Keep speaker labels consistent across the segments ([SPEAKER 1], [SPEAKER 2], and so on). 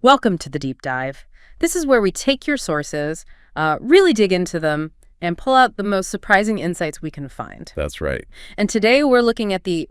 [SPEAKER 1] Welcome to the Deep Dive. This is where we take your sources, really dig into them, and pull out the most surprising insights we can find.
[SPEAKER 2] That's right.
[SPEAKER 1] And today we're looking at the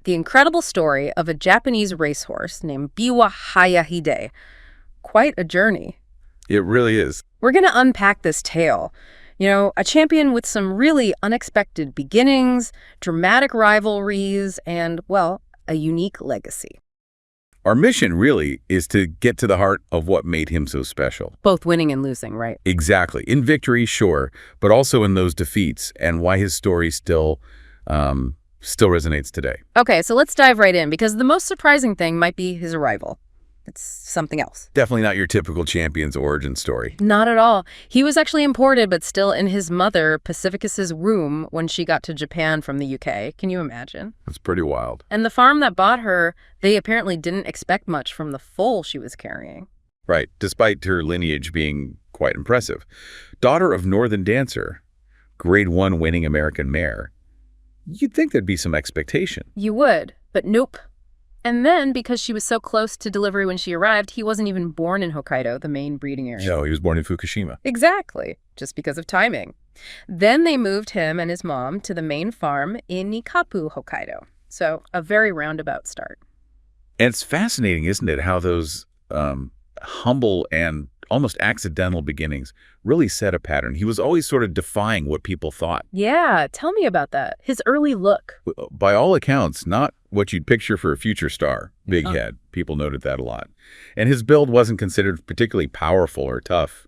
[SPEAKER 1] incredible story of a Japanese racehorse named Biwa Hayahide. Quite a journey.
[SPEAKER 2] It really is.
[SPEAKER 1] We're going to unpack this tale. You know, a champion with some really unexpected beginnings, dramatic rivalries, and, well, a unique legacy.
[SPEAKER 2] Our mission really is to get to the heart of what made him so special.
[SPEAKER 1] Both winning and losing, right?
[SPEAKER 2] Exactly. In victory, sure, but also in those defeats and why his story still resonates today.
[SPEAKER 1] Okay, so let's dive right in, because the most surprising thing might be his arrival. It's something else.
[SPEAKER 2] Definitely not your typical champion's origin story.
[SPEAKER 1] Not at all. He was actually imported, but still in his mother, Pacificus's womb when she got to Japan from the UK. Can you imagine?
[SPEAKER 2] That's pretty wild.
[SPEAKER 1] And the farm that bought her, they apparently didn't expect much from the foal she was carrying.
[SPEAKER 2] Right, despite her lineage being quite impressive. Daughter of Northern Dancer, Grade 1 winning American mare. You'd think there'd be some expectation.
[SPEAKER 1] You would, but nope. And then, because she was so close to delivery when she arrived, he wasn't even born in Hokkaido, the main breeding area.
[SPEAKER 2] No, he was born in Fukushima.
[SPEAKER 1] Exactly, just because of timing. Then they moved him and his mom to the main farm in Nikapu, Hokkaido. So a very roundabout start.
[SPEAKER 2] And it's fascinating, isn't it, how those humble and almost accidental beginnings really set a pattern. He was always sort of defying what people thought.
[SPEAKER 1] Yeah, tell me about that. His early look.
[SPEAKER 2] By all accounts, not what you'd picture for a future star. Big head. People noted that a lot. And his build wasn't considered particularly powerful or tough,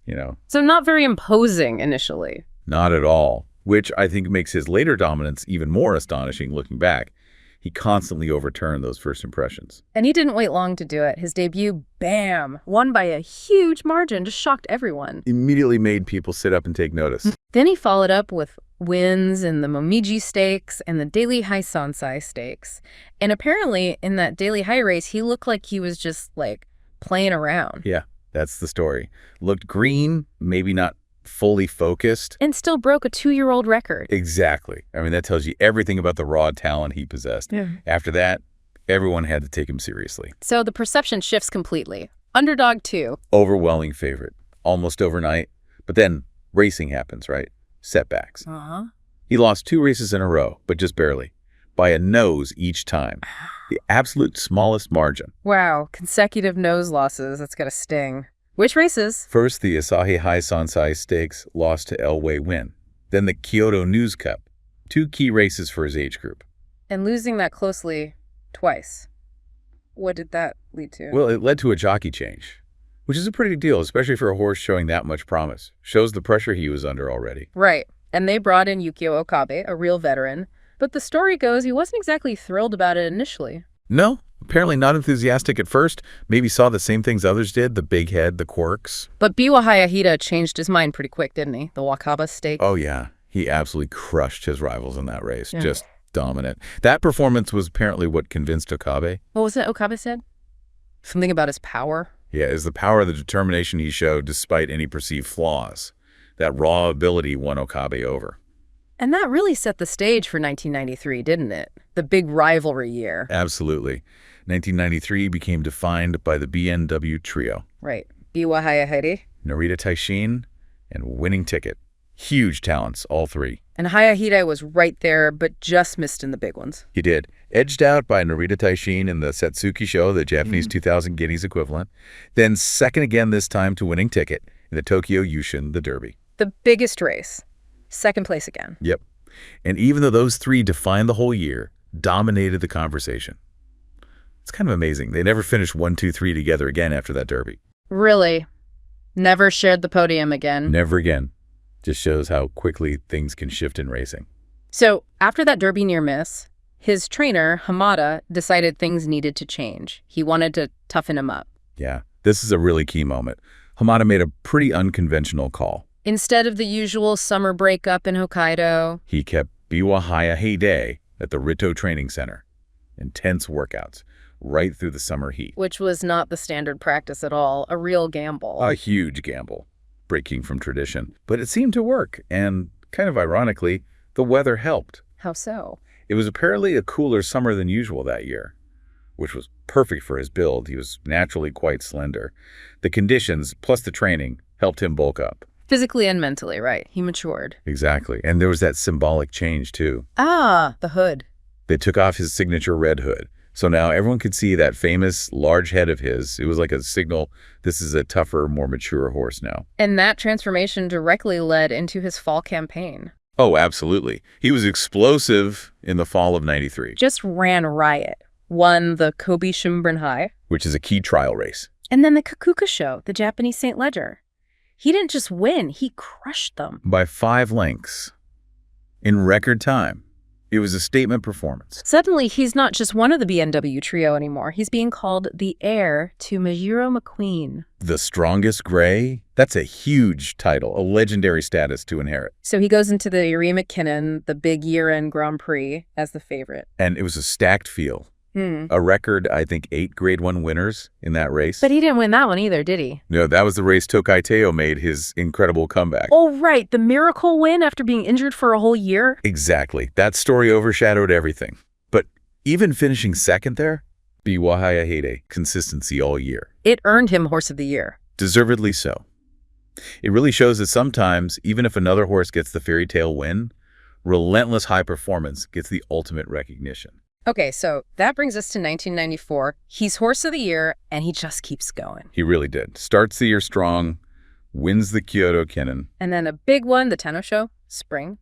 [SPEAKER 2] you know.
[SPEAKER 1] So not very imposing initially.
[SPEAKER 2] Not at all, which I think makes his later dominance even more astonishing looking back. He constantly overturned those first impressions.
[SPEAKER 1] And he didn't wait long to do it. His debut, bam, won by a huge margin, just shocked everyone.
[SPEAKER 2] Immediately made people sit up and take notice.
[SPEAKER 1] Then he followed up with wins in the Momiji Stakes and the Daily High Sansai Stakes. And apparently in that Daily High race, he looked like he was just like playing around.
[SPEAKER 2] Yeah, that's the story. Looked green, maybe not fully focused.
[SPEAKER 1] And still broke a 2-year-old record.
[SPEAKER 2] Exactly. I mean, that tells you everything about the raw talent he possessed.
[SPEAKER 1] Yeah.
[SPEAKER 2] After that, everyone had to take him seriously.
[SPEAKER 1] So the perception shifts completely. Underdog too.
[SPEAKER 2] Overwhelming favorite. Almost overnight. But then racing happens, right? Setbacks.
[SPEAKER 1] Uh-huh.
[SPEAKER 2] He lost 2 races in a row, but just barely. By a nose each time. The absolute smallest margin.
[SPEAKER 1] Wow. Consecutive nose losses. That's gotta sting. Which races?
[SPEAKER 2] First, the Asahi High Sansai Stakes lost to Elway Win. Then the Kyoto News Cup. 2 key races for his age group.
[SPEAKER 1] And losing that closely twice. What did that lead to?
[SPEAKER 2] Well, it led to a jockey change, which is a pretty big deal, especially for a horse showing that much promise. Shows the pressure he was under already.
[SPEAKER 1] Right. And they brought in Yukio Okabe, a real veteran. But the story goes he wasn't exactly thrilled about it initially.
[SPEAKER 2] No, apparently not enthusiastic at first. Maybe saw the same things others did, the big head, the quirks.
[SPEAKER 1] But Biwa Hayahide changed his mind pretty quick, didn't he? The Wakaba stake.
[SPEAKER 2] Oh, yeah. He absolutely crushed his rivals in that race.
[SPEAKER 1] Yeah.
[SPEAKER 2] Just dominant. That performance was apparently what convinced Okabe.
[SPEAKER 1] What was it Okabe said? Something about his power?
[SPEAKER 2] Yeah, is the power of the determination he showed despite any perceived flaws. That raw ability won Okabe over.
[SPEAKER 1] And that really set the stage for 1993, didn't it? The big rivalry year.
[SPEAKER 2] Absolutely. 1993 became defined by the BNW trio.
[SPEAKER 1] Right. Biwa Hayahide.
[SPEAKER 2] Narita Taishin and Winning Ticket. Huge talents, all 3.
[SPEAKER 1] And Hayahide was right there, but just missed in the big ones.
[SPEAKER 2] He did. Edged out by Narita Taishin in the Satsuki Show, the Japanese 2,000 guineas equivalent. Then second again this time to Winning Ticket in the Tokyo Yushin, the Derby.
[SPEAKER 1] The biggest race. Second place again.
[SPEAKER 2] Yep. And even though those 3 defined the whole year, dominated the conversation. It's kind of amazing. They never finished 1, 2, 3 together again after that Derby.
[SPEAKER 1] Really? Never shared the podium again?
[SPEAKER 2] Never again. Just shows how quickly things can shift in racing.
[SPEAKER 1] So after that Derby near miss, his trainer, Hamada, decided things needed to change. He wanted to toughen him up.
[SPEAKER 2] Yeah, this is a really key moment. Hamada made a pretty unconventional call.
[SPEAKER 1] Instead of the usual summer breakup in Hokkaido,
[SPEAKER 2] He kept Biwa Hayahide at the Rito Training Center. Intense workouts, right through the summer heat.
[SPEAKER 1] which was not the standard practice at all, a real gamble.
[SPEAKER 2] A huge gamble, breaking from tradition. But it seemed to work, and kind of ironically, the weather helped.
[SPEAKER 1] How so?
[SPEAKER 2] It was apparently a cooler summer than usual that year, which was perfect for his build. He was naturally quite slender. The conditions, plus the training, helped him bulk up.
[SPEAKER 1] Physically and mentally, right. He matured.
[SPEAKER 2] Exactly. And there was that symbolic change, too.
[SPEAKER 1] Ah, the hood.
[SPEAKER 2] They took off his signature red hood. So now everyone could see that famous large head of his. It was like a signal, this is a tougher, more mature horse now.
[SPEAKER 1] And that transformation directly led into his fall campaign.
[SPEAKER 2] Oh, absolutely. He was explosive in the fall of '93.
[SPEAKER 1] Just ran riot. Won the Kobe Shimbunhai.
[SPEAKER 2] Which is a key trial race.
[SPEAKER 1] And then the Kikuka show, the Japanese St. Leger. He didn't just win, he crushed them.
[SPEAKER 2] By 5 lengths. In record time. It was a statement performance.
[SPEAKER 1] Suddenly, he's not just one of the BMW trio anymore. He's being called the heir to Majiro McQueen.
[SPEAKER 2] The strongest gray? That's a huge title, a legendary status to inherit.
[SPEAKER 1] So he goes into the Irima Kinen, the big year-end Grand Prix, as the favorite.
[SPEAKER 2] And it was a stacked field. A record, I think, 8 Grade 1 winners in that race.
[SPEAKER 1] But he didn't win that one either, did he?
[SPEAKER 2] No, that was the race Tokai Teo made his incredible comeback.
[SPEAKER 1] Oh, right. The miracle win after being injured for a whole year?
[SPEAKER 2] Exactly. That story overshadowed everything. But even finishing second there, Biwa Hayahide, consistency all year.
[SPEAKER 1] It earned him Horse of the Year.
[SPEAKER 2] Deservedly so. It really shows that sometimes, even if another horse gets the fairy tale win, relentless high performance gets the ultimate recognition.
[SPEAKER 1] Okay, so that brings us to 1994. He's Horse of the Year, and he just keeps going.
[SPEAKER 2] He really did. Starts the year strong, wins the Kyoto Kinen.
[SPEAKER 1] And then a big one, the Tenno Show, spring.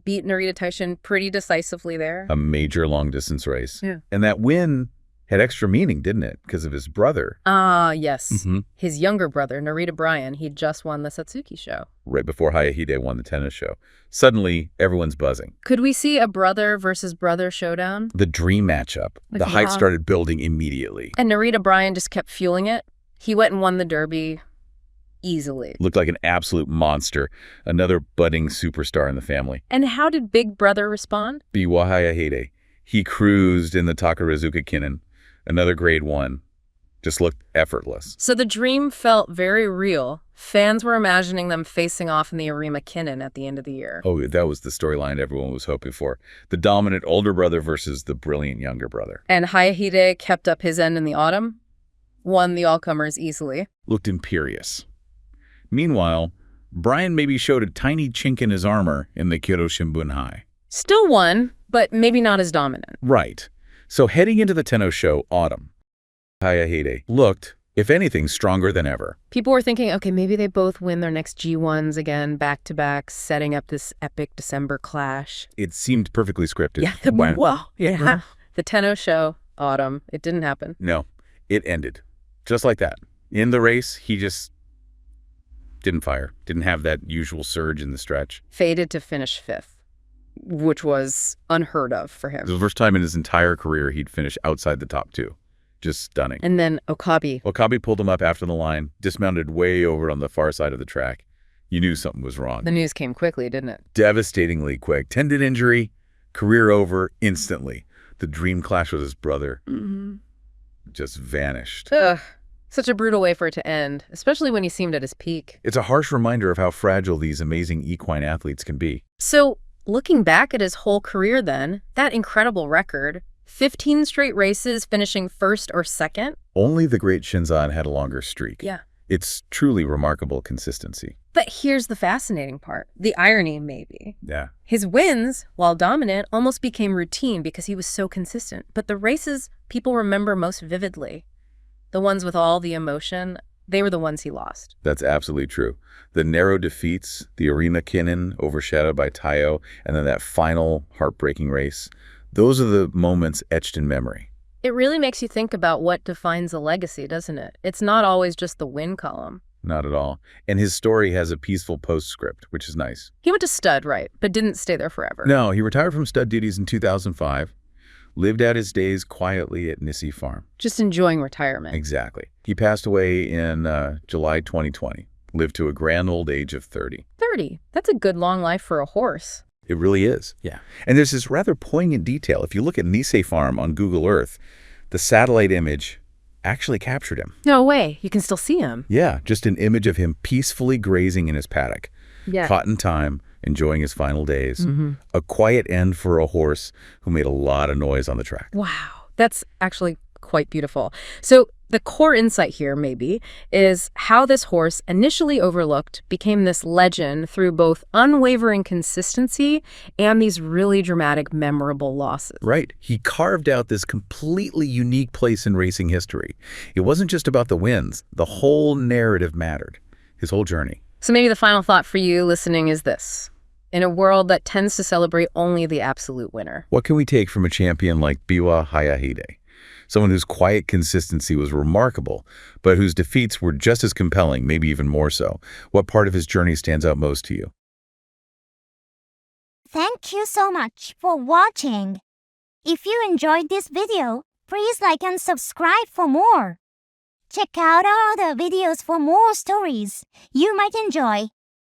[SPEAKER 1] Beat Narita Taishin pretty decisively there.
[SPEAKER 2] A major long-distance race.
[SPEAKER 1] Yeah.
[SPEAKER 2] And that win had extra meaning, didn't it? Because of his brother.
[SPEAKER 1] Ah, yes. His younger brother, Narita Bryan, he just won the Satsuki Show.
[SPEAKER 2] Right before Hayahide won the tennis show. Suddenly, everyone's buzzing.
[SPEAKER 1] Could we see a brother versus brother showdown?
[SPEAKER 2] The dream matchup. The hype started building immediately.
[SPEAKER 1] And Narita Bryan just kept fueling it. He went and won the Derby easily.
[SPEAKER 2] Looked like an absolute monster. Another budding superstar in the family.
[SPEAKER 1] And how did Big Brother respond?
[SPEAKER 2] Biwa Hayahide. He cruised in the Takarazuka Kinen. Another Grade 1. Just looked effortless.
[SPEAKER 1] So the dream felt very real. Fans were imagining them facing off in the Arima Kinen at the end of the year.
[SPEAKER 2] Oh, that was the storyline everyone was hoping for. The dominant older brother versus the brilliant younger brother.
[SPEAKER 1] And Hayahide kept up his end in the autumn. Won the all-comers easily.
[SPEAKER 2] Looked imperious. Meanwhile, Bryan maybe showed a tiny chink in his armor in the Kyoto Shimbunhai.
[SPEAKER 1] Still won, but maybe not as dominant.
[SPEAKER 2] Right. So heading into the Tenno Show autumn, Hayahide looked, if anything, stronger than ever.
[SPEAKER 1] People were thinking, okay, maybe they both win their next G1s again, back-to-back, setting up this epic December clash.
[SPEAKER 2] It seemed perfectly scripted.
[SPEAKER 1] Yeah, the Tenno Show, autumn. It didn't happen.
[SPEAKER 2] No, it ended. Just like that. In the race, he just didn't fire. Didn't have that usual surge in the stretch.
[SPEAKER 1] Faded to finish 5th, which was unheard of for him.
[SPEAKER 2] It was the first time in his entire career he'd finish outside the top 2. Just stunning.
[SPEAKER 1] And then Okabe.
[SPEAKER 2] Okabe pulled him up after the line, dismounted way over on the far side of the track. You knew something was wrong.
[SPEAKER 1] The news came quickly, didn't it?
[SPEAKER 2] Devastatingly quick. Tendon injury, career over instantly. The dream clash with his brother just vanished.
[SPEAKER 1] Ugh. Such a brutal way for it to end, especially when he seemed at his peak.
[SPEAKER 2] It's a harsh reminder of how fragile these amazing equine athletes can be.
[SPEAKER 1] So, looking back at his whole career then, that incredible record, 15 straight races finishing 1st or 2nd.
[SPEAKER 2] Only the great Shinzan had a longer streak.
[SPEAKER 1] Yeah.
[SPEAKER 2] It's truly remarkable consistency.
[SPEAKER 1] But here's the fascinating part, the irony maybe.
[SPEAKER 2] Yeah.
[SPEAKER 1] His wins, while dominant, almost became routine because he was so consistent. But the races people remember most vividly, the ones with all the emotion, they were the ones he lost.
[SPEAKER 2] That's absolutely true. The narrow defeats, the Arima Kinen overshadowed by Taiyo, and then that final heartbreaking race, those are the moments etched in memory.
[SPEAKER 1] It really makes you think about what defines a legacy, doesn't it? It's not always just the win column.
[SPEAKER 2] Not at all. And his story has a peaceful postscript, which is nice.
[SPEAKER 1] He went to stud, right, but didn't stay there forever.
[SPEAKER 2] No, he retired from stud duties in 2005, lived out his days quietly at Nissi Farm.
[SPEAKER 1] Just enjoying retirement.
[SPEAKER 2] Exactly. He passed away in July 2020, lived to a grand old age of 30.
[SPEAKER 1] 30? That's a good long life for a horse.
[SPEAKER 2] It really is.
[SPEAKER 1] Yeah.
[SPEAKER 2] And there's this rather poignant detail. If you look at Nisei Farm on Google Earth, the satellite image actually captured him.
[SPEAKER 1] No way. You can still see him.
[SPEAKER 2] Yeah, just an image of him peacefully grazing in his paddock.
[SPEAKER 1] Yeah.
[SPEAKER 2] Caught in time, enjoying his final days. A quiet end for a horse who made a lot of noise on the track.
[SPEAKER 1] Wow. That's actually quite beautiful. So the core insight here, maybe, is how this horse, initially overlooked, became this legend through both unwavering consistency and these really dramatic, memorable losses.
[SPEAKER 2] Right. He carved out this completely unique place in racing history. It wasn't just about the wins. The whole narrative mattered. His whole journey.
[SPEAKER 1] So maybe the final thought for you listening is this. In a world that tends to celebrate only the absolute winner,
[SPEAKER 2] What can we take from a champion like Biwa Hayahide? Someone whose quiet consistency was remarkable, but whose defeats were just as compelling, maybe even more so. What part of his journey stands out most to you?
[SPEAKER 3] Thank you so much for watching. If you enjoyed this video, please like and subscribe for more. Check out our other videos for more stories you might enjoy.